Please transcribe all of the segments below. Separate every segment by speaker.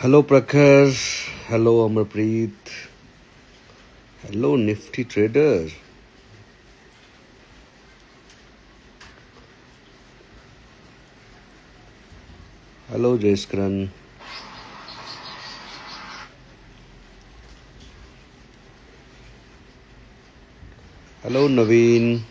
Speaker 1: Hello Prakhar, hello Amarpreet, hello Nifty trader, hello Jayaskaran, hello Naveen.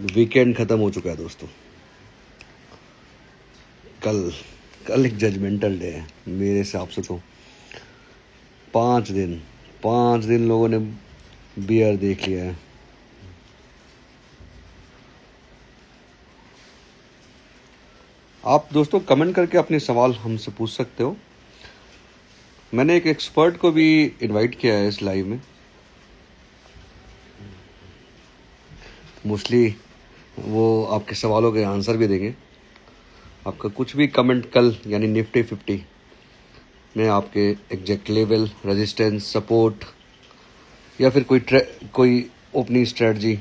Speaker 1: Weekend खत्म हो चुका है दोस्तों। कल कल एक जजमेंटल डे है मेरे हिसाब से तो। 5 दिन लोगों ने बियर देख लिया है। आप दोस्तों कमेंट करके अपने सवाल हमसे पूछ सकते हो। मैंने एक एक्सपर्ट को भी इनवाइट किया है इस लाइव में। मोस्टली वो आपके सवालों के आंसर भी देंगे। आपका कुछ भी कमेंट कल यानी निफ्टी 50 में आपके एग्जैक्ट लेवल, रेजिस्टेंस, सपोर्ट या फिर कोई ओपनिंग स्ट्रेटजी,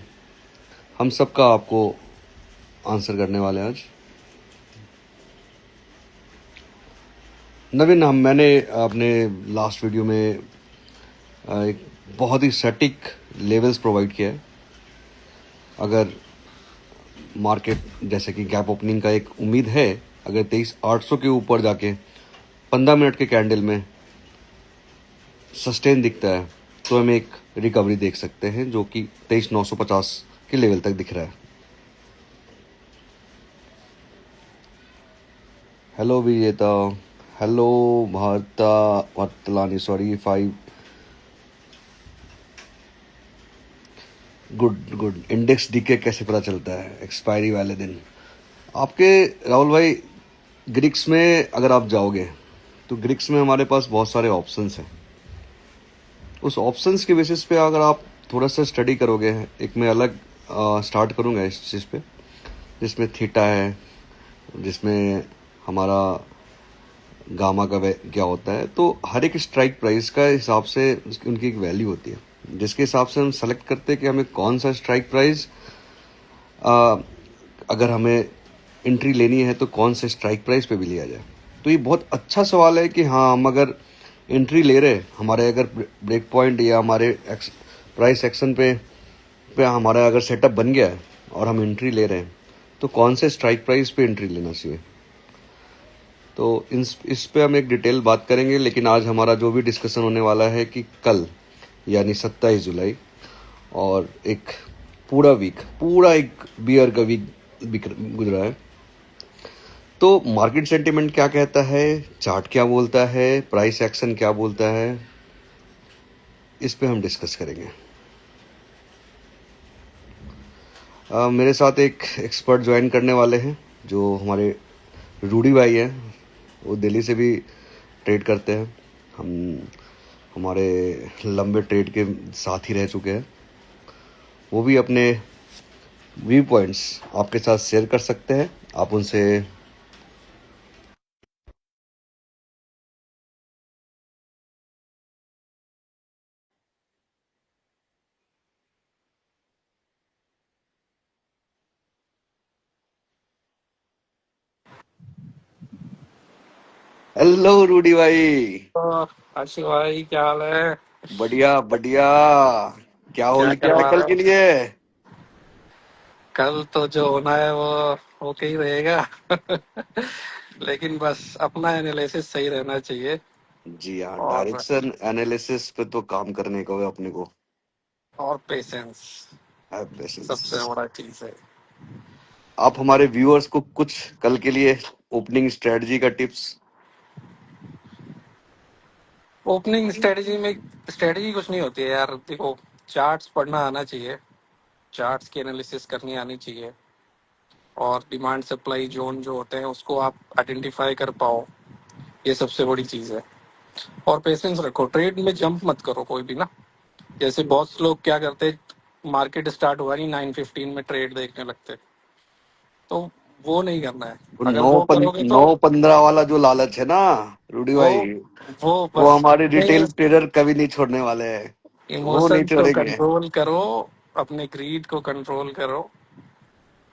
Speaker 1: हम सब का आपको आंसर करने वाले हैं आज। नवीन, मैंने अपने लास्ट वीडियो में एक बहुत ही सटीक लेवल्स प्रोवाइड किया है। अगर मार्केट जैसे कि गैप ओपनिंग का एक उम्मीद है, अगर 23,800 के ऊपर जाके 15 मिनट के कैंडल में सस्टेन दिखता है तो हम एक रिकवरी देख सकते हैं जो कि 23,950 के लेवल तक दिख रहा है। हेलो विजेता, हेलो भारता वर्तलानी, सॉरी 5। गुड। इंडेक्स डीके कैसे पता चलता है? एक्सपायरी वाले दिन आपके राहुल भाई। ग्रिक्स में अगर आप जाओगे तो ग्रिक्स में हमारे पास बहुत सारे ऑप्शंस हैं। उस ऑप्शंस के बेसिस पे अगर आप थोड़ा सा स्टडी करोगे, एक मैं अलग स्टार्ट करूँगा इस चीज़ पे, जिसमें थीटा है, जिसमें हमारा गामा का क्या होता है। तो हर एक स्ट्राइक प्राइस का हिसाब से उनकी एक वैल्यू होती है, जिसके हिसाब से हम सेलेक्ट करते हैं कि हमें कौन सा स्ट्राइक प्राइस, अगर हमें एंट्री लेनी है तो कौन से स्ट्राइक प्राइस पे भी लिया जाए। तो ये बहुत अच्छा सवाल है कि हाँ, हम अगर एंट्री ले रहे, हमारे अगर ब्रेक पॉइंट या हमारे प्राइस एक्शन पे हमारा अगर सेटअप बन गया है और हम एंट्री ले रहे हैं तो कौन से स्ट्राइक प्राइस पे एंट्री लेना चाहिए। तो इस पे हम एक डिटेल बात करेंगे। लेकिन आज हमारा जो भी डिस्कशन होने वाला है कि कल यानी 27 जुलाई और एक पूरा एक बियर का वीक गुजरा है, तो मार्केट सेंटिमेंट क्या कहता है, चार्ट क्या बोलता है, प्राइस एक्शन क्या बोलता है, इस पे हम डिस्कस करेंगे। मेरे साथ एक एक्सपर्ट ज्वाइन करने वाले हैं जो हमारे रूडी भाई हैं। वो दिल्ली से भी ट्रेड करते हैं। हम हमारे लंबे ट्रेड के साथ ही रह चुके हैं। वो भी अपने व्यू पॉइंट्स आपके साथ शेयर कर सकते हैं। आप उनसे हेलो रूडी भाई।
Speaker 2: आशिक भाई, क्या हाल है?
Speaker 1: बढ़िया बढ़िया। क्या
Speaker 2: क्या
Speaker 1: होल क्या है
Speaker 2: करवा
Speaker 1: कल
Speaker 2: रहे
Speaker 1: के
Speaker 2: हो?
Speaker 1: लिए?
Speaker 2: कल तो जो होना है वो होके ही रहेगा। लेकिन बस अपना एनालिसिस सही रहना चाहिए।
Speaker 1: जी हाँ,
Speaker 2: और
Speaker 1: डायरेक्शन एनालिसिस पे तो काम करने को है अपने को।
Speaker 2: पेशेंस सबसे
Speaker 1: पेशेंस।
Speaker 2: बड़ा चीज है।
Speaker 1: आप हमारे व्यूअर्स को कुछ कल के लिए ओपनिंग स्ट्रेटजी का टिप्स।
Speaker 2: ओपनिंग स्ट्रेटजी में स्ट्रेटजी कुछ नहीं होती है यार। देखो, चार्ट्स पढ़ना आना चाहिए, चार्ट्स की एनालिसिस करनी आनी चाहिए, और डिमांड सप्लाई जोन जो होते हैं उसको आप आइडेंटिफाई कर पाओ, ये सबसे बड़ी चीज है। और पेशेंस रखो, ट्रेड में जंप मत करो कोई भी ना। जैसे बहुत लोग क्या करते हैं, मार्केट स्टार्ट हुआ नहीं 9:15 में ट्रेड देखने लगते, तो वो नहीं करना है।
Speaker 1: वो
Speaker 2: अगर वो करोगे तो
Speaker 1: 9-15 वाला जो लालच है ना रूडी
Speaker 2: वो
Speaker 1: भाई,
Speaker 2: वो
Speaker 1: वो
Speaker 2: बस
Speaker 1: हमारे
Speaker 2: अपने
Speaker 1: रिटेल ट्रेडर कभी नहीं छोड़ने वाले हैं। वो नहीं
Speaker 2: इमोशंस को
Speaker 1: छोड़ेंगे।
Speaker 2: कंट्रोल करो, अपने ग्रीड को कंट्रोल करो,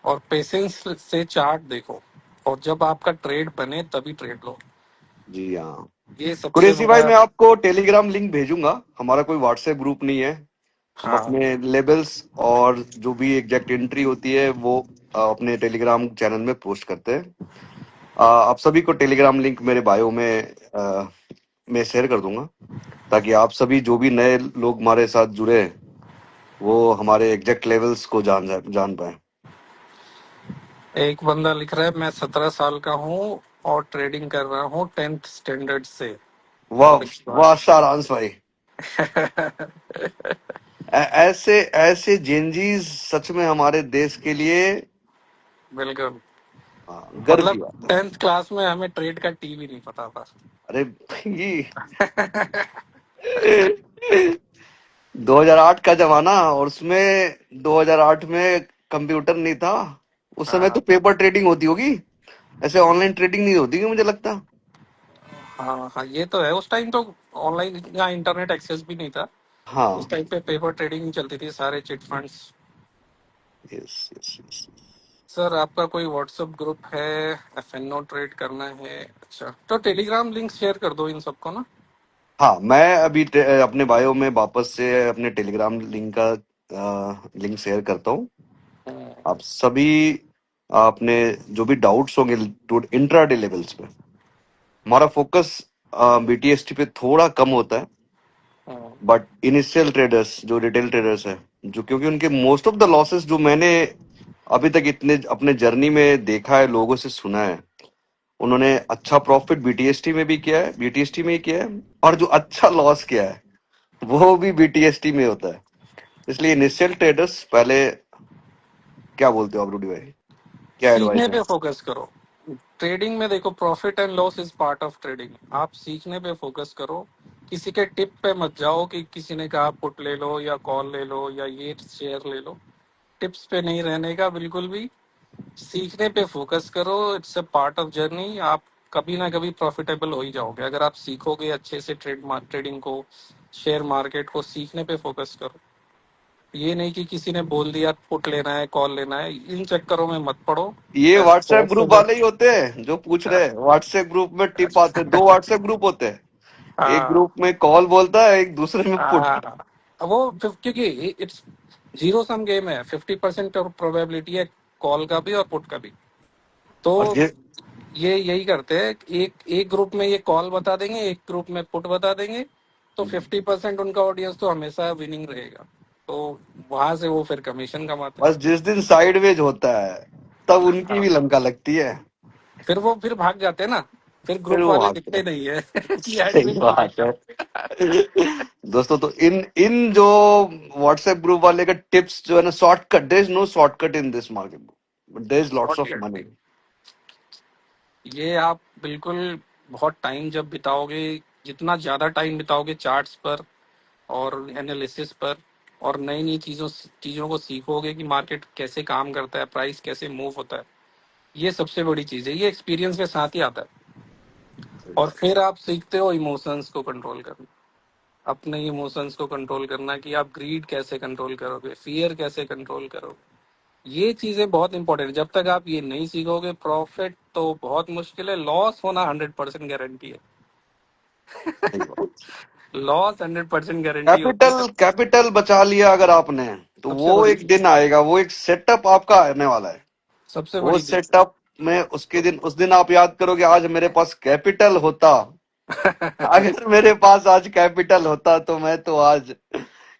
Speaker 2: और पेशेंस से चार्ट देखो, और जब आपका ट्रेड बने तभी ट्रेड लो।
Speaker 1: जी हाँ।
Speaker 2: ये सबसे
Speaker 1: कुरैशी भाई,
Speaker 2: बड़ा।
Speaker 1: मैं आपको टेलीग्राम लिंक भेजूंगा। हमारा कोई व्हाट्सएप ग्रुप नहीं है। हम
Speaker 2: हाँ,
Speaker 1: अपने लेबल्स और जो भी एग्जैक्ट एंट्री होती है वो अपने टेलीग्राम चैनल में पोस्ट करते हैं। आप सभी को टेलीग्राम लिंक मेरे बायो में मैं शेयर कर दूंगा, ताकि आप सभी जो भी नए लोग हमारे साथ जुड़े हैं, वो हमारे एग्जैक्ट लेवल्स को जान पाए।
Speaker 2: एक बंदा लिख रहा है, मैं 17 साल का हूँ और ट्रेडिंग कर रहा हूँ 10th स्टैंडर्ड से।
Speaker 1: वाह।
Speaker 2: बहुत अच्छी बात
Speaker 1: वाह सारांश भाई।
Speaker 2: है।
Speaker 1: ऐसे ऐसे जेनजीज सच में हमारे देश के लिए
Speaker 2: बिल्कुल।
Speaker 1: गर्व
Speaker 2: मतलब
Speaker 1: की बात है।
Speaker 2: 10th क्लास में हमें ट्रेड का टी भी नहीं पता था।
Speaker 1: अरे ये 2008 का जमाना, और उसमें 2008 में कंप्यूटर नहीं था। उस समय तो
Speaker 2: हाँ,
Speaker 1: पेपर ट्रेडिंग होती होगी, ऐसे ऑनलाइन ट्रेडिंग नहीं होती मुझे लगता।
Speaker 2: हाँ, हाँ, ये तो है। उस टाइम तो ऑनलाइन या इंटरनेट एक्सेस भी नहीं था। उस
Speaker 1: हाँ।
Speaker 2: टाइम पे पेपर ट्रेडिंग चलती थी, सारे chit funds.
Speaker 1: Yes yes yes.
Speaker 2: Sir, आपका कोई व्हाट्सएप ग्रुप है? एफएनओ ट्रेड करना है? अच्छा, तो टेलीग्राम लिंक शेयर कर दो इन सबको ना।
Speaker 1: हाँ, मैं अभी अपने बायो में वापस से अपने टेलीग्राम लिंक का लिंक शेयर करता हूँ।
Speaker 2: हम्म,
Speaker 1: आप सभी अपने जो भी डाउट्स होंगे इंट्राडे लेवल्स पे, हमारा फोकस बीटीएसटी पे थोड़ा कम होता है।
Speaker 2: हम्म,
Speaker 1: बट इनिशियल ट्रेडर्स जो रिटेल ट्रेडर्स हैं, जो क्योंकि उनके मोस्ट ऑफ द लॉसेस जो मैंने अभी तक इतने अपने जर्नी में देखा है, लोगों से सुना है, उन्होंने अच्छा प्रॉफिट बीटीएसटी में भी किया है, बीटीएसटी में ही किया है। और जो अच्छा लॉस किया है वो भी बीटीएसटी में होता है। इसलिए इनिशियल ट्रेडर्स पहले, क्या बोलते हो आप रूडी भाई, क्या एडवाइस
Speaker 2: सीखने
Speaker 1: है?
Speaker 2: पे फोकस करो। ट्रेडिंग में देखो, profit and loss is part of trading. आप सीखने पे फोकस करो। किसी के टिप पे मत जाओ कि किसी ने कहा पुट ले लो या कॉल ले लो या ये शेयर ले लो। टिप्स पे नहीं रहने का बिल्कुल भी। सीखने पे फोकस करो। It's a part of journey. आप कभी ना कभी प्रॉफिटेबल हो ही जाओगे अगर आप सीखोगे अच्छे से। ट्रेडिंग को, शेयर मार्केट को सीखने पे फोकस करो। ये नहीं कि किसी ने बोल दिया पुट लेना है, कॉल लेना है, इन चक्करों में मत पड़ो।
Speaker 1: ये
Speaker 2: बस
Speaker 1: व्हाट्सएप ग्रुप वाले ही होते हैं जो पूछ रहे हैं। व्हाट्सएप ग्रुप में टिप आते हैं, दो व्हाट्सएप ग्रुप होते हैं। एक
Speaker 2: हाँ,
Speaker 1: ग्रुप में कॉल बोलता है, एक दूसरे में पुट।
Speaker 2: हाँ, वो क्योंकि इट्स जीरो सम गेम है। 50% प्रोबेबिलिटी है कॉल का भी और पुट का भी। तो
Speaker 1: और ये
Speaker 2: ये यही करते हैं। एक एक ग्रुप में ये कॉल बता देंगे, एक ग्रुप में पुट बता देंगे। तो 50% उनका ऑडियंस तो हमेशा विनिंग रहेगा। तो वहां से वो फिर कमीशन कमाते
Speaker 1: बस जिस दिन साइडवेज होता है तब
Speaker 2: हैं।
Speaker 1: उनकी
Speaker 2: हाँ,
Speaker 1: भी लंका लगती है।
Speaker 2: फिर भाग जाते हैं ना। फिर
Speaker 1: फिर
Speaker 2: ग्रुप
Speaker 1: वो
Speaker 2: वाले
Speaker 1: आते
Speaker 2: दिखते
Speaker 1: हैं।
Speaker 2: नहीं है कि
Speaker 1: सही
Speaker 2: एडमिन नहीं
Speaker 1: बात
Speaker 2: दिखता।
Speaker 1: है। दोस्तों, तो इन इन जो व्हाट्सएप ग्रुप वाले का टिप्स जो है ना, shortcut, there is no shortcut in this market, but there is lots of
Speaker 2: shortcut
Speaker 1: money.
Speaker 2: नहीं। ये आप बिल्कुल बहुत टाइम जब बिताओगे, जितना ज्यादा टाइम बिताओगे चार्ट्स पर और एनालिसिस पर, और नई नई चीजों चीजों को सीखोगे कि मार्केट कैसे काम करता है, प्राइस कैसे मूव होता है। ये सबसे बड़ी चीज है। ये एक्सपीरियंस के साथ ही आता है।
Speaker 1: सही
Speaker 2: और
Speaker 1: बात।
Speaker 2: फिर आप सीखते हो इमोशंस को कंट्रोल करना। अपने इमोशंस को कंट्रोल करना कि आप ग्रीड कैसे कंट्रोल करोगे, फियर कैसे कंट्रोल करोगे। ये चीजें बहुत इंपॉर्टेंट है। जब तक आप ये नहीं सीखोगे, प्रॉफिट तो बहुत मुश्किल है, लॉस होना 100% गारंटी है।
Speaker 1: सही बात।
Speaker 2: लॉस 100% गारंटी होती है।
Speaker 1: कैपिटल कैपिटल बचा लिया अगर आपने, तो
Speaker 2: सबसे
Speaker 1: वो
Speaker 2: बड़ी
Speaker 1: एक
Speaker 2: चीज,
Speaker 1: दिन आएगा, वो एक सेटअप आपका आने वाला है।
Speaker 2: सबसे
Speaker 1: वो
Speaker 2: बड़ी चीज।
Speaker 1: सेटअप में उसके दिन, उस दिन आप याद करोगे, आज मेरे पास कैपिटल होता। अगर मेरे पास आज कैपिटल होता तो मैं तो आज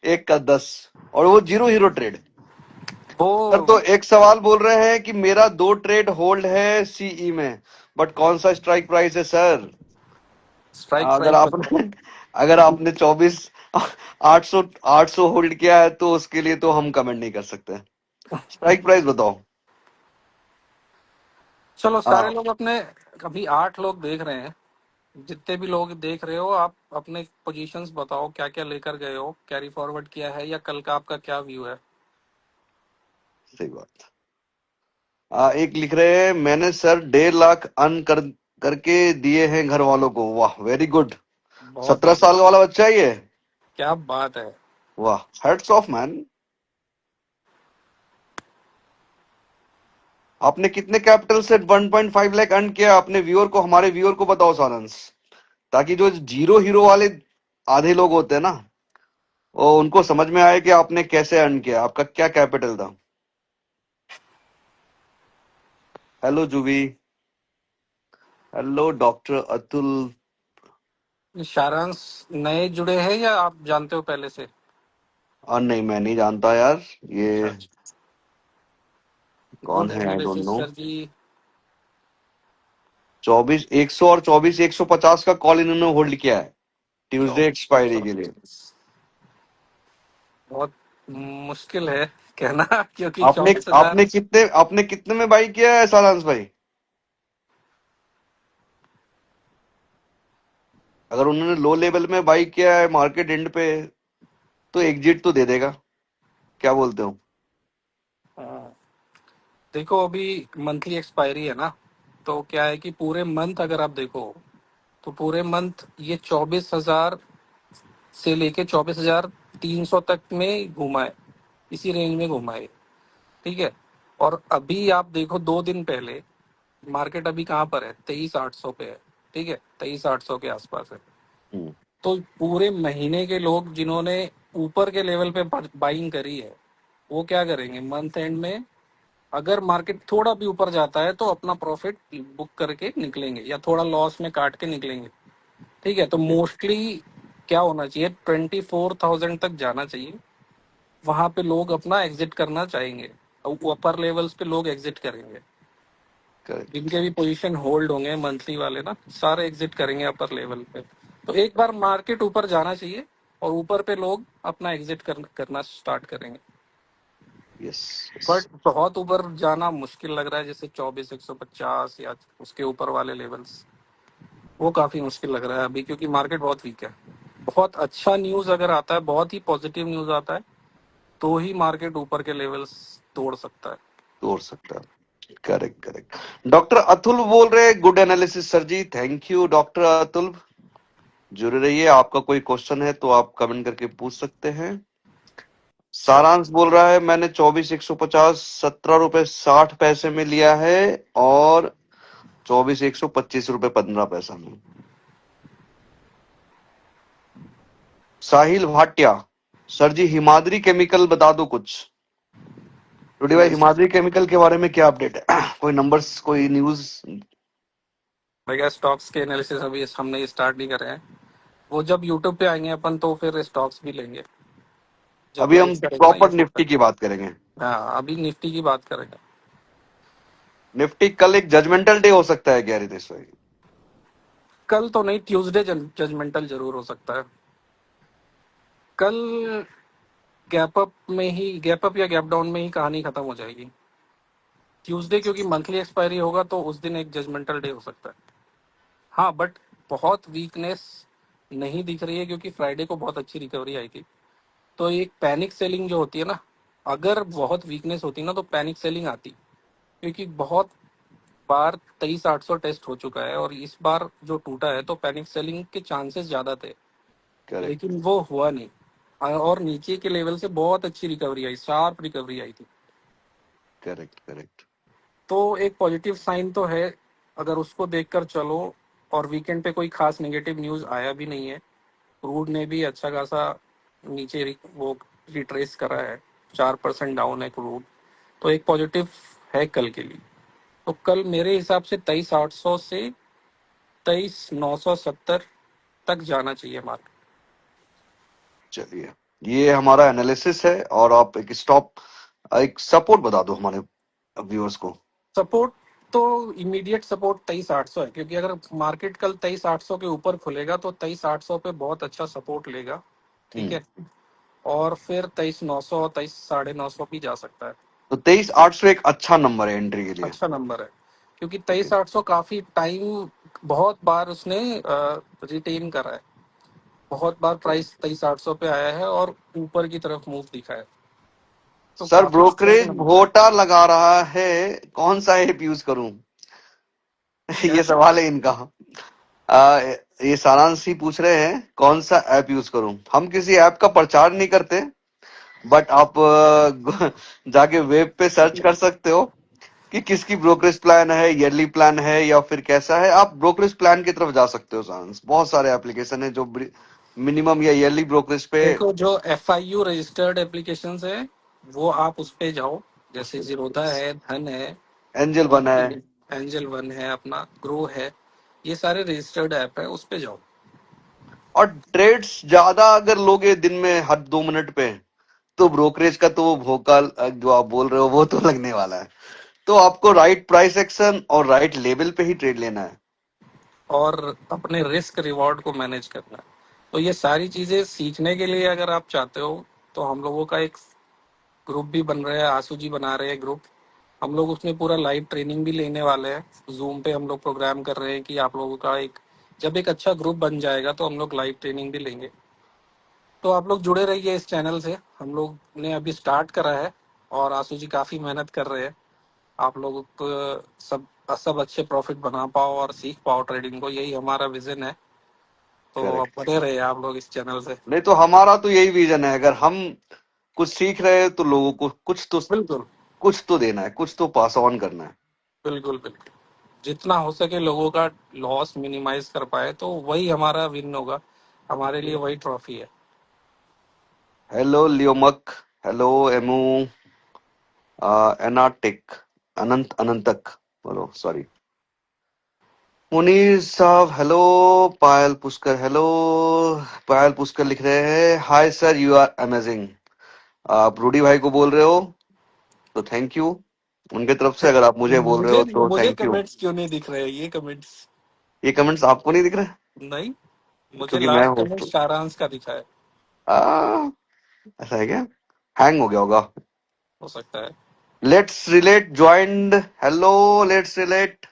Speaker 1: 1 का 10। और वो जीरो हीरो ट्रेड। सर,
Speaker 2: वो
Speaker 1: तो एक सवाल बोल रहे हैं कि मेरा 2 ट्रेड होल्ड है सीई में, बट कौन सा स्ट्राइक प्राइस है सर?
Speaker 2: स्ट्राइक
Speaker 1: अगर
Speaker 2: प्राइस
Speaker 1: आपने
Speaker 2: बताओ।
Speaker 1: अगर आपने 24 800 होल्ड किया है तो उसके लिए तो हम कमेंट नहीं कर सकते। स्ट्राइक प्राइस बताओ।
Speaker 2: चलो, सारे
Speaker 1: हाँ,
Speaker 2: लोग अपने, अभी 8 लोग देख रहे हैं। जितने भी लोग देख रहे हो, आप अपने पोजीशंस बताओ, क्या क्या लेकर गए हो, कैरी फॉरवर्ड किया है, या कल का आपका क्या व्यू है।
Speaker 1: सही बात। एक लिख रहे हैं, मैंने सर 1.5 लाख करके दिए हैं घर वालों को। वाह, वेरी गुड।
Speaker 2: बहुत
Speaker 1: 17 साल
Speaker 2: बढ़िया।
Speaker 1: वाला बच्चा है ये।
Speaker 2: क्या बात है।
Speaker 1: वाह, हेड्स ऑफ मैन। आपने कितने कैपिटल से 1.5 लाख अर्न किया? अपने व्यूअर को, हमारे व्यूअर को बताओ सारांश, ताकि जो जीरो हीरो वाले आधे लोग होते हैं ना, वो उनको समझ में आए कि आपने कैसे अर्न किया, आपका क्या कैपिटल था। Hello Juvi, hello doctor Atul.
Speaker 2: Saransh नए जुड़े हैं या आप जानते हो पहले से?
Speaker 1: नहीं, मैं नहीं जानता यार,
Speaker 2: अच्छा
Speaker 1: ये
Speaker 2: अच्छा।
Speaker 1: कौन
Speaker 2: गुड
Speaker 1: है, I don't
Speaker 2: analysis
Speaker 1: know.
Speaker 2: Sir ji.
Speaker 1: 24 100 और 24 150 का कॉल इन्होंने होल्ड किया है ट्यूसडे
Speaker 2: 24
Speaker 1: एक्सपायरी
Speaker 2: और
Speaker 1: के लिए।
Speaker 2: 25 बहुत मुश्किल है कहना क्योंकि
Speaker 1: आपने
Speaker 2: 24,000।
Speaker 1: आपने कितने में बाई किया है सारांश भाई? अगर उन्होंने लो लेवल में बाई किया है मार्केट एंड पे, तो एग्जिट तो दे देगा, क्या बोलते हो?
Speaker 2: हाँ, देखो अभी मंथली एक्सपायरी है ना, तो क्या है कि पूरे मंथ अगर आप देखो तो पूरे मंथ ये 24,000 से लेके 24,300 तक में घुमा है, इसी रेंज में घुमा है। ठीक है। और अभी आप देखो 2 दिन पहले मार्केट अभी कहाँ पर है, 23,800 पे है। ठीक है, 23,800 के आसपास है।
Speaker 1: हम्म,
Speaker 2: तो पूरे महीने के लोग जिन्होंने ऊपर के लेवल पे बाइंग करी है, वो क्या करेंगे मंथ एंड में, अगर मार्केट थोड़ा भी ऊपर जाता है तो अपना प्रॉफिट बुक करके निकलेंगे या थोड़ा लॉस में काट के निकलेंगे। ठीक है, तो मोस्टली क्या होना चाहिए, 24,000 तक जाना चाहिए, वहां पे लोग अपना एग्जिट करना चाहेंगे, अपर लेवल्स पे लोग एग्जिट करेंगे।
Speaker 1: करेक्ट।
Speaker 2: जिनके भी पोजीशन होल्ड होंगे मंथली वाले ना, सारे एग्जिट करेंगे अपर लेवल पे। तो एक बार मार्केट ऊपर जाना चाहिए और ऊपर पे लोग अपना एग्जिट करना स्टार्ट करेंगे।
Speaker 1: Yes yes.
Speaker 2: बट बहुत ऊपर जाना मुश्किल लग रहा है, जैसे 24,150 या उसके ऊपर वाले लेवल्स, वो काफी मुश्किल लग रहा है अभी, क्योंकि मार्केट बहुत वीक है। बहुत अच्छा न्यूज अगर आता है, बहुत ही पॉजिटिव न्यूज आता है, तो ही मार्केट ऊपर के लेवल्स तोड़ सकता है।
Speaker 1: तोड़ सकता है। Correct correct. डॉक्टर अतुल बोल रहे हैं, good analysis sir ji, thank you doctor Atul. जुड़े रहिए, आपका कोई क्वेश्चन है तो आप कमेंट करके पूछ सकते हैं।
Speaker 2: श्योर।
Speaker 1: सारांश बोल रहा है, मैंने 24 150 17 रुपए 60 पैसे में लिया है, और 24 125 रुपए 15 पैसा में। साहिल भाटिया, सर जी हिमाद्री केमिकल बता दो कुछ। टुडे भाई, हिमाद्री केमिकल के बारे में क्या अपडेट है? कोई नंबर्स, कोई न्यूज?
Speaker 2: भैया स्टॉक्स के एनालिसिस अभी हमने स्टार्ट नहीं करे हैं, वो जब यूट्यूब पे आएंगे अपन तो फिर स्टॉक्स भी लेंगे, जब
Speaker 1: अभी हम
Speaker 2: राइज करेगा ना ये
Speaker 1: प्रॉपर निफ्टी
Speaker 2: प्रोफाइल।
Speaker 1: की बात करेंगे।
Speaker 2: हाँ, अभी निफ्टी की बात करेंगे।
Speaker 1: निफ्टी कल एक जजमेंटल डे हो सकता है क्या रितेश भाई?
Speaker 2: कल तो नहीं, ट्यूसडे जजमेंटल जरूर हो सकता है। कल गैप अप या गैप डाउन में ही कहानी खत्म हो जाएगी। ट्यूसडे क्योंकि मंथली एक्सपायरी होगा तो उस दिन एक जजमेंटल डे हो सकता है। हाँ, बट बहुत वीकनेस नहीं दिख रही है, क्योंकि फ्राइडे को बहुत अच्छी रिकवरी आई थी। तो एक पैनिक सेलिंग जो होती है ना, अगर बहुत वीकनेस होती ना तो पैनिक सेलिंग आती, क्योंकि बहुत बार 23,800 टेस्ट हो चुका है और इस बार जो टूटा है तो पैनिक सेलिंग के चांसेस ज्यादा थे,
Speaker 1: करेक्ट
Speaker 2: लेकिन वो हुआ नहीं। और नीचे के लेवल से बहुत अच्छी रिकवरी आई, शार्प रिकवरी आई थी।
Speaker 1: Correct correct.
Speaker 2: तो एक पॉजिटिव साइन तो है, अगर उसको देखकर चलो। और वीकेंड पे कोई खास नेगेटिव न्यूज आया भी नहीं है। क्रूड ने भी अच्छा खासा नीचे वो रिट्रेस करा है, 4% डाउन है क्रूड। तो एक पॉजिटिव है कल के लिए। तो कल मेरे हिसाब से 23,800 से 23,970 तक जाना चाहिए मार्केट।
Speaker 1: चलिए, ये हमारा एनालिसिस है, और आप एक स्टॉप, एक सपोर्ट बता दो हमारे व्यूअर्स को।
Speaker 2: सपोर्ट तो इमीडिएट सपोर्ट 23,800 है, क्योंकि अगर मार्केट कल 23,800 के ऊपर खुलेगा तो 23,800 पे बहुत अच्छा सपोर्ट लेगा। ठीक
Speaker 1: हम्म।
Speaker 2: है। और फिर 23,900 23,950 भी जा सकता है।
Speaker 1: तो 23 800 एक अच्छा नंबर है एंट्री के लिए।
Speaker 2: अच्छा नंबर है, क्योंकि
Speaker 1: ओके।
Speaker 2: 23,800 काफी टाइम, बहुत बार उसने रिटेन करा है। बहुत बार प्राइस 23,800 पे आया है और ऊपर की तरफ मूव दिखा है। तो
Speaker 1: सर
Speaker 2: काफी स्ट्रांग
Speaker 1: ब्रोकरेज
Speaker 2: नंबर है।
Speaker 1: घोटा लगा रहा है, कौन सा ऐप यूज करूं?
Speaker 2: क्या
Speaker 1: ये सवाल है इनका। आ, ये सारांश ही पूछ रहे हैं कौन सा ऐप यूज करूं। हम किसी ऐप का प्रचार नहीं करते, बट आप जाके वेब पे सर्च कर सकते हो। कि किसकी ब्रोकरेज प्लान है, ईयरली प्लान है या फिर कैसा है। आप ब्रोकरेज प्लान की तरफ जा सकते हो सारंश, बहुत सारे एप्लीकेशन है जो मिनिमम या ईयरली ब्रोकरेज पे।
Speaker 2: देखो जो FIU रजिस्टर्ड एप्लीकेशन है वो आप उस पे जाओ,
Speaker 1: उस
Speaker 2: जैसे
Speaker 1: पे
Speaker 2: जीरोधा है, धन है,
Speaker 1: एंजल
Speaker 2: और
Speaker 1: वन है।
Speaker 2: एंजल वन है, अपना ग्रो है, ये सारे रजिस्टर्ड ऐप है, उस पे जाओ।
Speaker 1: और ट्रेड्स ज्यादा अगर लोगे दिन में हर 2 मिनट पे, तो ब्रोकरेज का तो वो भोकाल जो आप बोल रहे हो वो तो लगने वाला है। तो आपको राइट प्राइस एक्शन और राइट लेवल पे ही ट्रेड लेना है।
Speaker 2: और अपने रिस्क रिवॉर्ड को मैनेज करना है। तो ये सारी चीजें सीखने के लिए अगर आप चाहते हो तो हम लोगों का एक ग्रुप भी बन रहा है, आशु जी बना रहे हैं ग्रुप। हम लोग उसमें पूरा लाइव ट्रेनिंग भी लेने वाले हैं, जूम पे हम लोग प्रोग्राम कर रहे हैं कि आप लोगों का एक, जब एक अच्छा ग्रुप बन जाएगा तो हम लोग लाइव ट्रेनिंग भी लेंगे। तो आप लोग जुड़े रहिए इस चैनल से, हम लोग ने अभी स्टार्ट करा है और आशु जी काफी मेहनत कर रहे हैं। आप लोग को सब सब अच्छे प्रॉफिट बना पाओ और सीख पाओ ट्रेडिंग को, यही हमारा विजन है। तो अब
Speaker 1: करेक्ट।
Speaker 2: बने रहे आप लोग इस चैनल से।
Speaker 1: नहीं तो हमारा तो यही विजन है, अगर हम कुछ सीख रहे हैं तो लोगों को
Speaker 2: बिल्कुल
Speaker 1: कुछ तो देना है, कुछ तो पास ऑन करना है।
Speaker 2: बिल्कुल बिल्कुल, जितना हो सके लोगों का लॉस मिनिमाइज कर पाए तो वही हमारा विन होगा, हमारे लिए वही ट्रॉफी है।
Speaker 1: हेलो लियोमक, हेलो एमू, एनाटिक, अनंतक, बोलो सॉरी। मुनीर साहब हेलो। पायल पुष्कर हेलो। पायल पुष्कर लिख रहे हैं hi sir you are amazing. आप रूडी भाई को बोल रहे हो तो थैंक यू। उनके तरफ से अगर आप मुझे बोल रहे
Speaker 2: मुझे
Speaker 1: हो तो
Speaker 2: मुझे
Speaker 1: थैंक यू।
Speaker 2: कमेंट्स क्यों नहीं दिख रहे, ये कमेंट्स?
Speaker 1: ये कमेंट्स आपको नहीं दिख रहे?
Speaker 2: नहीं, मुझे
Speaker 1: क्योंकि मैं
Speaker 2: लास्ट कमेंट
Speaker 1: होस्ट हूँ।
Speaker 2: सारांश का दिखा है।
Speaker 1: आ, ऐसा है क्या? हैंग हो गया होगा।
Speaker 2: हो सकता है।
Speaker 1: Let's relate joined, hello. Let's relate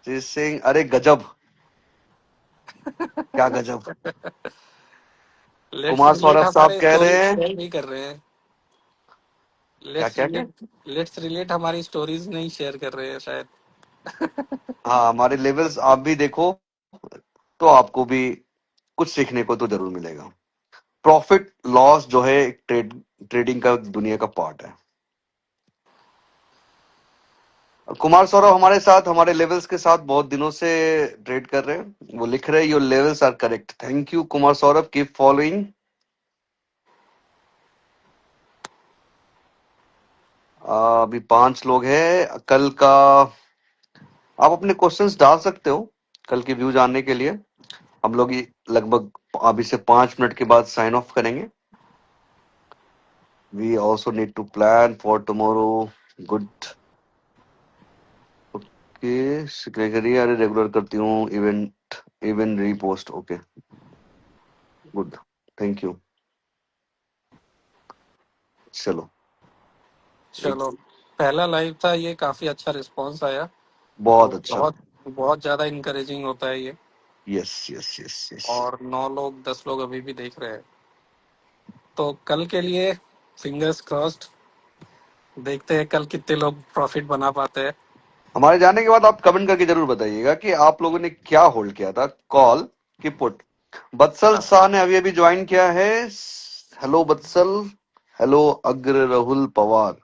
Speaker 1: Singh, अरे गजब, क्या गजब।
Speaker 2: लेट्स
Speaker 1: कुमार
Speaker 2: रिलेट
Speaker 1: सौरभ साहब
Speaker 2: हमारे
Speaker 1: कह रहे
Speaker 2: स्टोरीज
Speaker 1: हैं
Speaker 2: शेयर नहीं कर रहे हैं।
Speaker 1: क्या
Speaker 2: लेट्स
Speaker 1: क्या क्या।
Speaker 2: रिलेट लेट्स रिलेट हमारी स्टोरीज नहीं शेयर कर रहे हैं शायद।
Speaker 1: हाँ हमारे लेवल्स आप भी देखो, तो आपको भी कुछ सीखने को तो जरूर मिलेगा। प्रॉफिट लॉस जो है एक ट्रेडिंग का दुनिया का पार्ट है। कुमार सौरभ हमारे साथ हमारे लेवल्स के साथ बहुत दिनों से ट्रेड कर रहे हैं, वो लिख रहे हैं your levels are correct. Thank you Kumar Saurabh, keep following. अभी 5 लोग हैं कल का। आप अपने क्वेश्चंस डाल सकते हो कल की व्यू जानने के लिए। हम लोग ये लगभग अभी से 5 मिनट के बाद साइन ऑफ करेंगे। We also need to plan for tomorrow. Good. Okay. Secretary अरे रेगुलर करती हूँ event, event repost, okay good, thank you. चलो एक
Speaker 2: चलो, पहला लाइव था ये, काफी अच्छा रिस्पांस आया।
Speaker 1: बहुत
Speaker 2: तो
Speaker 1: अच्छा।
Speaker 2: बहुत बहुत ज्यादा इनकरेजिंग होता है ये।
Speaker 1: Yes yes yes yes.
Speaker 2: और 9 लोग 10 लोग अभी भी देख रहे हैं। तो कल के लिए फिंगर्स क्रॉस्ड, देखते हैं कल कितने लोग प्रॉफिट बना पाते हैं।
Speaker 1: हमारे जाने के बाद आप कमेंट करके जरूर बताइएगा कि आप लोगों ने क्या होल्ड किया था, कॉल कि पुट। बत्सल शाह ने अभी अभी ज्वाइन किया है। हेलो बत्सल। हेलो अग्र राहुल पवार,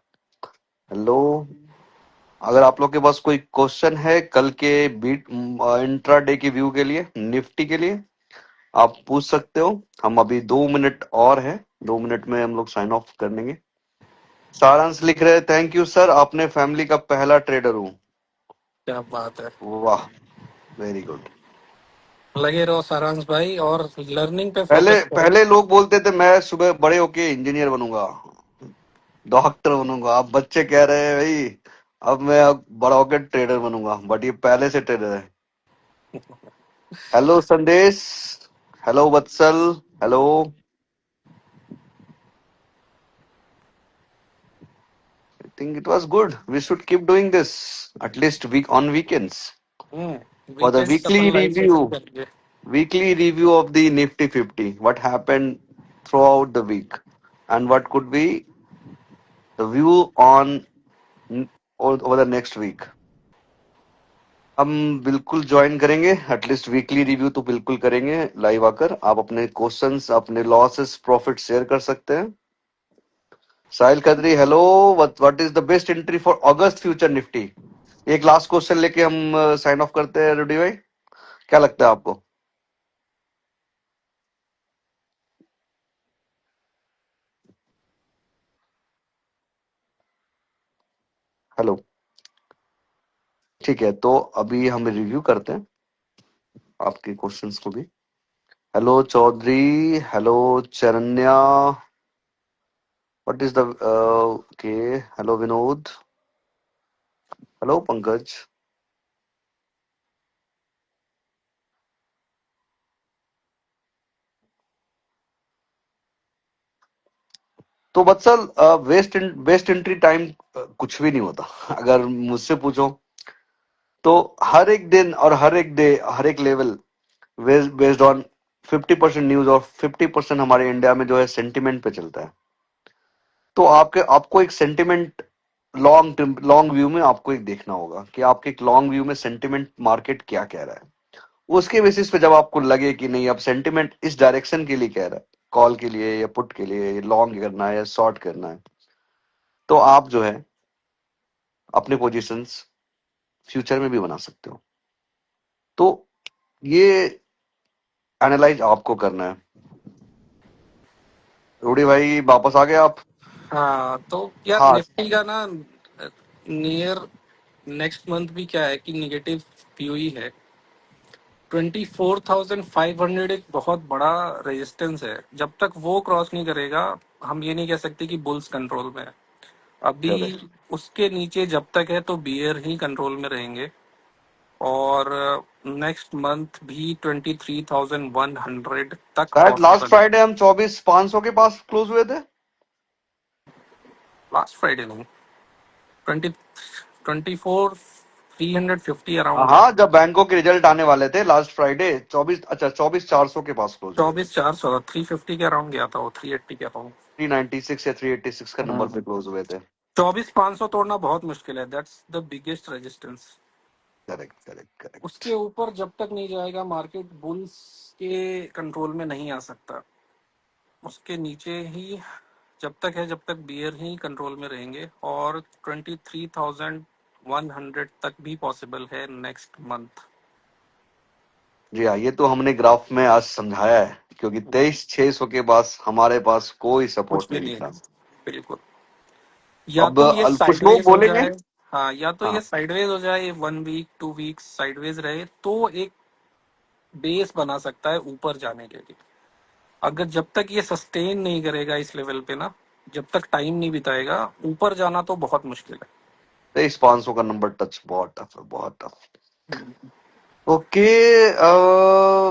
Speaker 1: हेलो। अगर आप लोग के पास कोई क्वेश्चन है कल के बीट इंट्रा डे की व्यू के लिए, निफ्टी के लिए, आप पूछ सकते हो। हम अभी 2 मिनट और है, 2 मिनट में हम लोग साइन ऑफ कर लेंगे। सारांश लिख रहे हैं थैंक यू सर, आपने फैमिली का पहला ट्रेडर हूँ।
Speaker 2: क्या बात है।
Speaker 1: वाह, वेरी गुड।
Speaker 2: लगे रहो सारांश भाई और लर्निंग पे
Speaker 1: पहले
Speaker 2: फोकस करो।
Speaker 1: पहले लोग बोलते थे मैं सुबह बड़े होके इंजीनियर बनूंगा, डॉक्टर बनूंगा। अब बच्चे कह रहे हैं भाई अब मैं अब बड़ा होकर ट्रेडर बनूंगा, बट ये पहले से ट्रेडर है। Hello Sandesh, hello Vatsal, hello. I think it was good, we should keep doing this at least week on weekends for the
Speaker 2: weekends
Speaker 1: weekly
Speaker 2: अपन लाइव
Speaker 1: रिव्यू।
Speaker 2: सेशन करेंगे।
Speaker 1: Weekly review of the Nifty 50. What happened throughout the week, and what could be the view on over the next week. हम बिल्कुल join करेंगे, at least weekly review तो बिल्कुल करेंगे live आकर। आप अपने क्वेश्चंस, अपने लॉसेस प्रॉफिट शेयर कर सकते हैं। Sahil Khatri, hello. What is the best entry for August future Nifty? एक लास्ट क्वेश्चन लेके हम साइन ऑफ करते हैं रूडी भाई, क्या लगता है आपको? हेलो। ठीक है, तो अभी हम रिव्यू करते हैं आपके क्वेश्चंस को भी। Hello Chaudhary, hello Charanya, what is the okay, hello Vinod, hello Pankaj. तो वत्सल, वेस्ट एंट्री टाइम कुछ भी नहीं होता। अगर मुझसे पूछो तो हर एक दिन और हर एक डे, हर एक लेवल बेस्ड ऑन 50% न्यूज और 50% हमारे इंडिया में जो है सेंटिमेंट पे चलता है। तो आपको एक सेंटिमेंट लॉन्ग व्यू में आपको एक देखना होगा कि आपके एक लॉन्ग व्यू में सेंटिमेंट मार्केट क्या कह रहा है। उसके बेसिस पे जब आपको लगे कि नहीं, अब सेंटिमेंट इस डायरेक्शन के लिए कह रहा है, कॉल के लिए या पुट के लिए, लॉन्ग करना है या शॉर्ट करना है, तो आप जो है अपने पोजीशंस फ्यूचर में भी बना सकते हो। तो ये एनालाइज आपको करना है। रूडी भाई वापस आ गए आप?
Speaker 2: हाँ तो यार
Speaker 1: हाँ।
Speaker 2: निफ्टी का ना नियर नेक्स्ट मंथ भी क्या है कि निगेटिव पीओई है। 24,500 एक बहुत बड़ा रेजिस्टेंस है। जब तक वो क्रॉस नहीं करेगा हम ये नहीं कह सकते कि बुल्स कंट्रोल में है। अभी
Speaker 1: करेक्ट।
Speaker 2: उसके नीचे जब तक है तो बियर ही कंट्रोल में रहेंगे। और नेक्स्ट मंथ भी 23,100 तक
Speaker 1: शायद लास्ट
Speaker 2: पॉसिबल है।
Speaker 1: फ्राइडे हम 24,500 के पास क्लोज हुए थे।
Speaker 2: लास्ट फ्राइडे नहीं, 24,350 अराउंड गया
Speaker 1: हाँ,
Speaker 2: था।
Speaker 1: जब बैंकों के रिजल्ट आने वाले थे लास्ट फ्राइडे, 24,400 के पास क्लोज हुए थे।
Speaker 2: 24,400 350 के अराउंड गया था वो, 380 के अराउंड।
Speaker 1: 396 या 386 का नंबर पे क्लोज हुए थे।
Speaker 2: 24,500 तोड़ना बहुत मुश्किल है, that's the biggest resistance.
Speaker 1: Correct correct correct.
Speaker 2: उसके ऊपर जब तक नहीं जाएगा मार्केट बुल्स के कंट्रोल में नहीं आ सकता। उसके नीचे ही जब तक है, जब तक बियर ही कंट्रोल में रहेंगे। और 23,100 तक भी पॉसिबल है नेक्स्ट मंथ।
Speaker 1: जी हाँ, ये तो हमने ग्राफ में आज समझाया है, क्योंकि 23,600 के पास हमारे पास कोई
Speaker 2: कुछ
Speaker 1: सपोर्ट
Speaker 2: भी
Speaker 1: नहीं
Speaker 2: नहीं
Speaker 1: दिख
Speaker 2: है,
Speaker 1: रहा।
Speaker 2: बिल्कुल। या
Speaker 1: अब
Speaker 2: तो ये
Speaker 1: कुछ लोग
Speaker 2: साइडवेज हो
Speaker 1: बोलेंगे।
Speaker 2: जाए। हाँ, या तो
Speaker 1: हाँ,
Speaker 2: ये साइडवेज हो जाए, 1 वीक 2 वीक साइडवेज रहे तो एक बेस बना सकता है ऊपर जाने के लिए। अगर जब तक ये सस्टेन नहीं करेगा इस लेवल पे ना, जब तक टाइम नहीं बिताएगा, ऊपर जाना तो बहुत मुश्किल
Speaker 1: 23,500 का नंबर टच बहुत टफ है, बहुत टफ।
Speaker 2: है।
Speaker 1: Okay.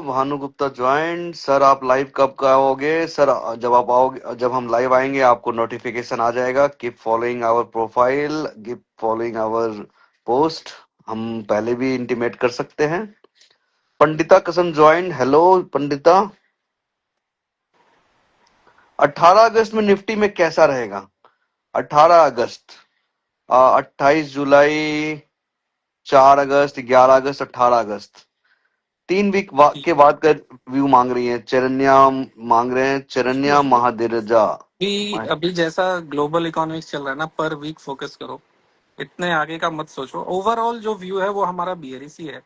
Speaker 1: Bhanu Gupta join. Sir आप लाइव कब का आओगे? सर जब आप आओगे, जब हम लाइव आएंगे आपको नोटिफिकेशन आ जाएगा। Keep following our profile, keep following our post. हम पहले भी इंटीमेट कर सकते हैं। पंडिता कसम ज्वाइन। हेलो पंडिता। 18 अगस्त में निफ्टी में कैसा रहेगा? 18 अगस्त, 28 जुलाई, 4 अगस्त, 11 अगस्त, 18 अगस्त, 3 वीक के बाद का व्यू मांग रही है चरन्या। मांग रहे हैं चरन्या महादिरजा।
Speaker 2: अभी अभी जैसा ग्लोबल इकोनॉमिक्स चल रहा है ना, पर वीक फोकस करो। इतने आगे का मत सोचो। ओवरऑल जो व्यू है वो हमारा बियरिश ही है।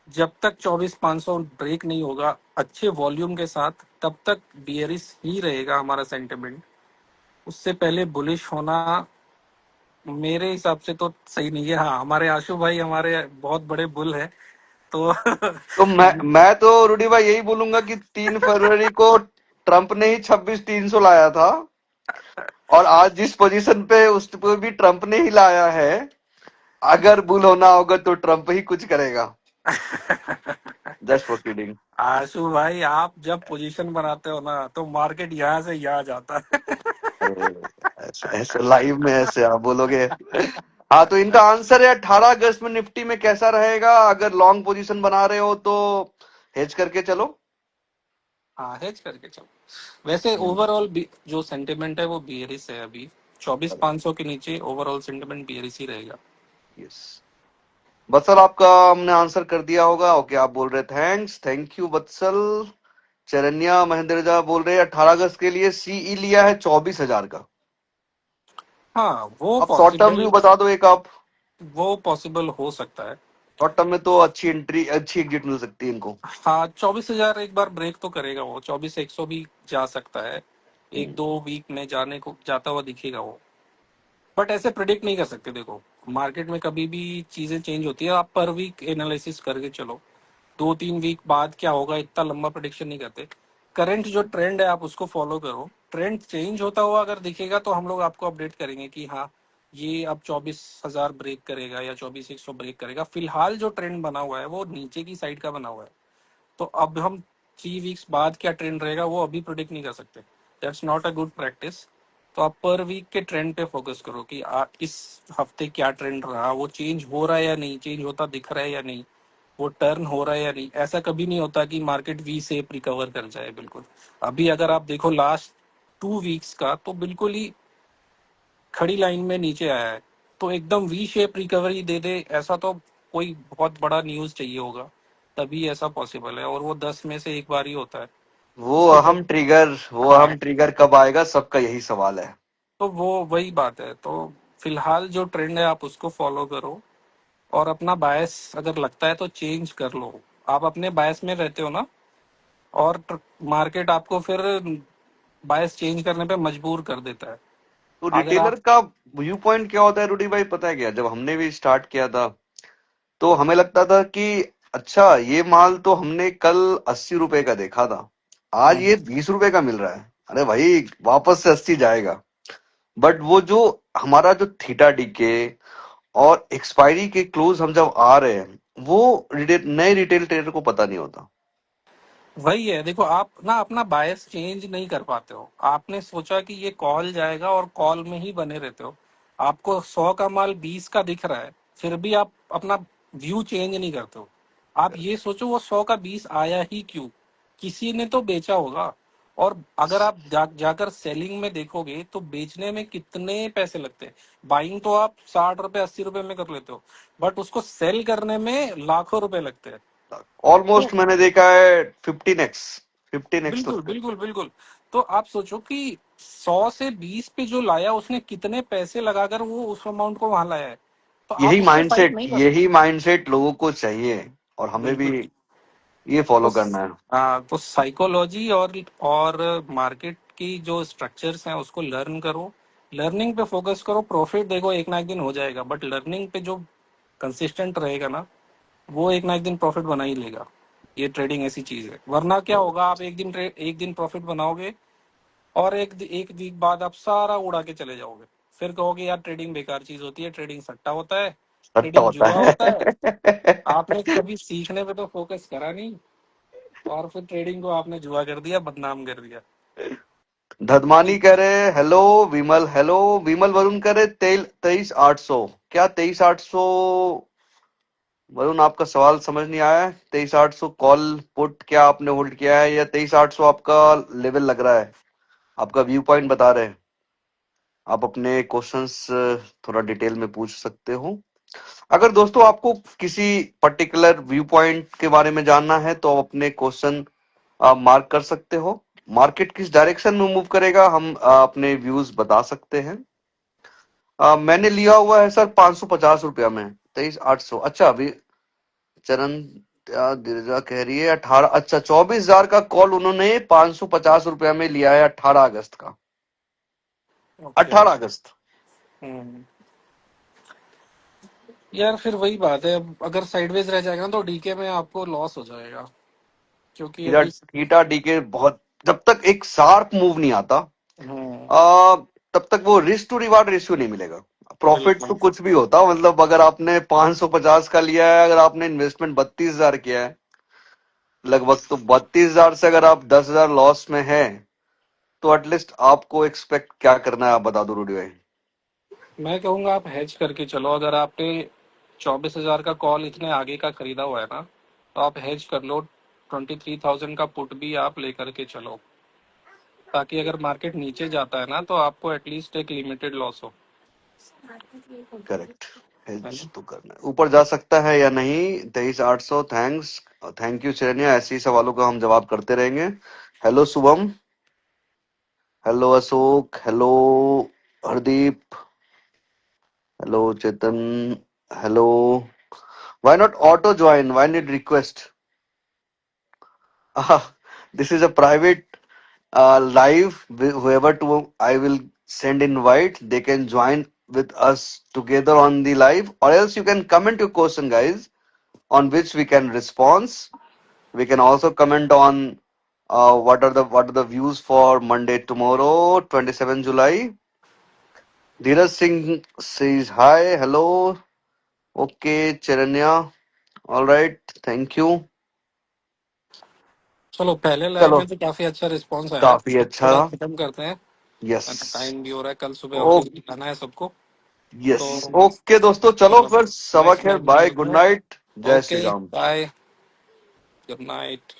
Speaker 2: जब तक 24,500 ब्रेक नहीं होगा अच्छे वॉल्यूम के साथ, तब तक बियरिश ही रहेगा हमारा सेंटिमेंट। उससे पहले बुलिश होना मेरे हिसाब से तो सही नहीं है। हाँ, हमारे आशु भाई हमारे बहुत बड़े बुल है तो
Speaker 1: तो मैं तो रूडी भाई यही बोलूंगा कि 3 फरवरी को ट्रंप ने ही 26,300 लाया था, और आज जिस पोजीशन पे उस पे भी ट्रंप ने ही लाया है। अगर बुल होना होगा तो ट्रंप ही कुछ करेगा। Just for kidding.
Speaker 2: आशु भाई आप जब पोजीशन बनाते हो ना तो मार्केट यहाँ से यहाँ जाता है।
Speaker 1: अरे ऐसे ऐसे लाइव में ऐसे आप बोलोगे? हाँ, तो इनका आंसर है 18 अगस्त में निफ्टी में कैसा रहेगा। अगर लॉन्ग पोजीशन बना रहे हो तो हेज करके चलो।
Speaker 2: हाँ, हेज करके चलो। वैसे ओवरऑल जो सेंटिमेंट है वो बियरिश है अभी। 24,500 के नीचे ओवरऑल सेंटिमेंट बियरिश ही रहेगा।
Speaker 1: यस। वत्सल आपका हमने आंसर कर दिया होगा। ओके, आप बोल रहे थैंक्स, थैंक यू वत्सल। चरन्या महेंद्रजा बोल रहे हैं 18 अगस्त के लिए सीई लिया है 24,000 का।
Speaker 2: हाँ वो
Speaker 1: अब शॉर्ट टर्म व्यू
Speaker 2: पॉसिबल,
Speaker 1: बता दो एक आप।
Speaker 2: वो पॉसिबल हो सकता है।
Speaker 1: शॉर्ट टर्म में तो अच्छी एंट्री, अच्छी एग्जिट मिल सकती है इनको।
Speaker 2: हाँ 24,000 एक बार ब्रेक तो करेगा वो, 24,100 भी जा सकता है, एक
Speaker 1: हम्म।
Speaker 2: दो वीक में जाने को जाता हुआ दिखेगा वो। बट ऐसे प्रिडिक्ट नहीं कर सकते, देखो मार्केट में कभी भी चीजें चेंज होती है, आप पर वीक एनालिसिस करके चलो। 2-3 वीक बाद क्या होगा इतना लंबा प्रिडिक्शन नहीं करते। करंट जो ट्रेंड है आप उसको फॉलो करो, ट्रेंड चेंज होता हुआ अगर दिखेगा तो हम लोग आपको अपडेट करेंगे कि हाँ ये अब 24,000 ब्रेक करेगा या 24,100 ब्रेक करेगा। फिलहाल जो ट्रेंड बना हुआ है वो नीचे की साइड का बना हुआ है, तो अब हम 3 वीक्स बाद क्या ट्रेंड रहेगा वो अभी प्रोडिक्ट नहीं कर सकते। That's not a good practice. तो आप पर वीक के ट्रेंड पे फोकस करो कि इस हफ्ते क्या ट्रेंड रहा, वो चेंज हो रहा है या नहीं, चेंज होता दिख रहा है या नहीं, वो टर्न हो रहा है या नहीं। ऐसा कभी नहीं होता कि मार्केट वी शेप रिकवर कर जाए, बिल्कुल। अभी अगर आप देखो लास्ट 2 वीक्स का, तो बिल्कुल ही खड़ी लाइन में नीचे आया है। तो एकदम वी शेप रिकवरी दे दे ऐसा तो कोई बहुत बड़ा न्यूज चाहिए होगा, तभी ऐसा पॉसिबल है, और वो 10 में से एक बार ही होता है।
Speaker 1: वो
Speaker 2: उसको
Speaker 1: अहम ट्रिगर, वो
Speaker 2: हाँ,
Speaker 1: अहम ट्रिगर कब आएगा, सबका यही सवाल है।
Speaker 2: तो वो वही बात है। तो फिलहाल जो ट्रेंड है आप उसको फॉलो करो, और अपना बायस अगर लगता है तो चेंज कर लो। आप अपने बायस में रहते हो ना, और मार्केट आपको फिर बायस चेंज करने पे मजबूर कर देता है।
Speaker 1: तो
Speaker 2: अगर आप
Speaker 1: रिटेलर का व्यू पॉइंट क्या होता है रूडी भाई, पता है क्या? जब हमने भी स्टार्ट किया था तो हमें लगता था कि अच्छा ये माल तो हमने कल 80 रुपए का देखा था, आज ये 20 रुपए का मिल रहा है, अरे भाई वापस से 80 जाएगा। बट वो जो हमारा जो थीटा डीके और एक्सपायरी के क्लोज हम जब आ रहे हैं, वो नए रिटेल ट्रेडर को पता नहीं होता।
Speaker 2: वही है, देखो आप ना अपना बायस चेंज नहीं कर पाते हो। आपने सोचा कि ये कॉल जाएगा और कॉल में ही बने रहते हो। आपको 100 का माल 20 का दिख रहा है, फिर भी आप अपना व्यू चेंज नहीं करते हो। आप ये सोचो वो 100 का 20 आया ही क्यों, किसी ने तो बेचा होगा। और अगर आप जाकर सेलिंग में देखोगे तो बेचने में कितने पैसे लगते हैं। बाइंग तो आप 60 रुपए 80 रुपए में कर लेते हो, बट उसको सेल करने में लाखों रुपए लगते हैं। तो
Speaker 1: ऑलमोस्ट मैंने देखा है 15x, 15x
Speaker 2: बिल्कुल
Speaker 1: लगते हैं।
Speaker 2: बिल्कुल बिल्कुल। तो आप सोचो कि 100 से 20 पे जो लाया उसने कितने पैसे लगाकर वो उस अमाउंट को वहां लाया है, तो आप
Speaker 1: यही
Speaker 2: उससे फाइट
Speaker 1: माइंडसेट,
Speaker 2: नहीं कर
Speaker 1: यही
Speaker 2: सकते।
Speaker 1: माइंडसेट लोगों को चाहिए, और हमें भी
Speaker 2: बिल्कुल।
Speaker 1: ये
Speaker 2: तो
Speaker 1: फॉलो करना है।
Speaker 2: तो साइकोलॉजी और मार्केट की जो स्ट्रक्चर्स हैं उसको लर्न करो, लर्निंग पे फोकस करो। प्रॉफिट देखो एक ना एक दिन हो जाएगा, बट लर्निंग पे जो कंसिस्टेंट रहेगा ना, वो एक ना एक दिन प्रॉफिट बना ही लेगा। ये ट्रेडिंग ऐसी चीज है, वरना क्या होगा, आप एक दिन प्रॉफिट बनाओगे और एक वीक बाद आप सारा उड़ा के चले जाओगे। फिर कहोगे यार ट्रेडिंग बेकार चीज होती है, ट्रेडिंग सट्टा होता है,
Speaker 1: सट्टा
Speaker 2: ट्रेडिंग
Speaker 1: होता
Speaker 2: जुआ
Speaker 1: है।
Speaker 2: होता है। आपने कभी सीखने पे तो फोकस करा नहीं, और फिर ट्रेडिंग को आपने जुआ कर दिया, बदनाम कर दिया।
Speaker 1: धदमानी कह रहे हेलो विमल, हेलो विमल। वरुण कह रहे 23,800, क्या 23,800? वरुण आपका सवाल समझ नहीं आया। 23,800 कॉल पुट क्या आपने होल्ड किया है, या 23,800 आपका लेवल लग रहा है? आपका व्यू पॉइंट बता रहे हैं। आप अपने क्वेश्चंस थोड़ा डिटेल में पूछ सकते हो। अगर दोस्तों आपको किसी पर्टिकुलर व्यू पॉइंट के बारे में जानना है तो आप अपने क्वेश्चन मार्क कर सकते हो। मार्केट किस डायरेक्शन में मूव करेगा हम अपने व्यूज बता सकते हैं। मैंने लिया हुआ है सर 550 रुपया में 23,800। अच्छा अभी चरण गिरिजा कह रही है 18, अच्छा 24,000 का कॉल उन्होंने 550 रुपया में लिया है 18 अगस्त का।
Speaker 2: ओके।
Speaker 1: 18 अगस्त।
Speaker 2: हम्म। यार फिर वही बात है, अब अगर साइडवेज रह जाएगा ना तो डीके में आपको लॉस हो जाएगा, क्योंकि
Speaker 1: थीटा
Speaker 2: अभी
Speaker 1: थीटा डी के बहुत, जब तक एक शार्प मूव नहीं आता
Speaker 2: हम्म।
Speaker 1: आ, तब तक वो रिस्क टू रिवार्ड रेशियो नहीं मिलेगा। प्रॉफिट तो
Speaker 2: बिल्कुल।
Speaker 1: कुछ भी होता, मतलब अगर आपने 550 का लिया है, अगर आपने इन्वेस्टमेंट 32,000 किया है लगभग, तो 32,000 से अगर आप 10,000 लॉस में हैं, तो एटलीस्ट आपको एक्सपेक्ट क्या करना है, आप बता दो रूडी भाई।
Speaker 2: मैं कहूंगा आप हेज करके चलो। अगर आपने 24,000 का कॉल इतने आगे का खरीदा हुआ है ना, तो आप हेज कर लो। 23,000 का पुट भी आप लेकर के चलो, ताकि अगर मार्केट नीचे जाता है ना तो आपको एटलीस्ट एक लिमिटेड लॉस हो।
Speaker 1: करेक्ट।
Speaker 2: है
Speaker 1: हेज
Speaker 2: ना।
Speaker 1: तो करना है, ऊपर जा सकता है या नहीं 23,800। थैंक्स, थैंक यू चिरनिया, ऐसे ही सवालों का हम जवाब करते रहेंगे। Hello Shubham, hello Ashok, hello Hardeep, Hello, Chetan. Hello. Why not auto join? Why need request? Ah, this is a private live. Whoever to I will send invite, they can join with us together on the live, or else you can comment your question, guys, on which we can respond. We can also comment on what are the views for Monday tomorrow, 27 July. Dheeraj Singh says hi, hello. Okay, Charanya. All right, thank you.
Speaker 2: चलो पहले live
Speaker 1: चलो
Speaker 2: में तो काफी अच्छा response आया,
Speaker 1: काफी
Speaker 2: अब
Speaker 1: अच्छा
Speaker 2: थोड़ा
Speaker 1: था.
Speaker 2: खत्म करते हैं,
Speaker 1: यस.
Speaker 2: वरना टाइम भी हो रहा है, कल सुबह
Speaker 1: ओ
Speaker 2: ऑफिस भी जाना है सबको।
Speaker 1: यस.
Speaker 2: तो
Speaker 1: ओके दोस्तों, चलो
Speaker 2: चलो
Speaker 1: फिर सबक
Speaker 2: नेक्स्ट
Speaker 1: है.
Speaker 2: लाइव में
Speaker 1: बाय,
Speaker 2: मिलते
Speaker 1: गुड
Speaker 2: हैं।
Speaker 1: नाइट, जय Shri
Speaker 2: okay
Speaker 1: Ram.
Speaker 2: Bye, good night.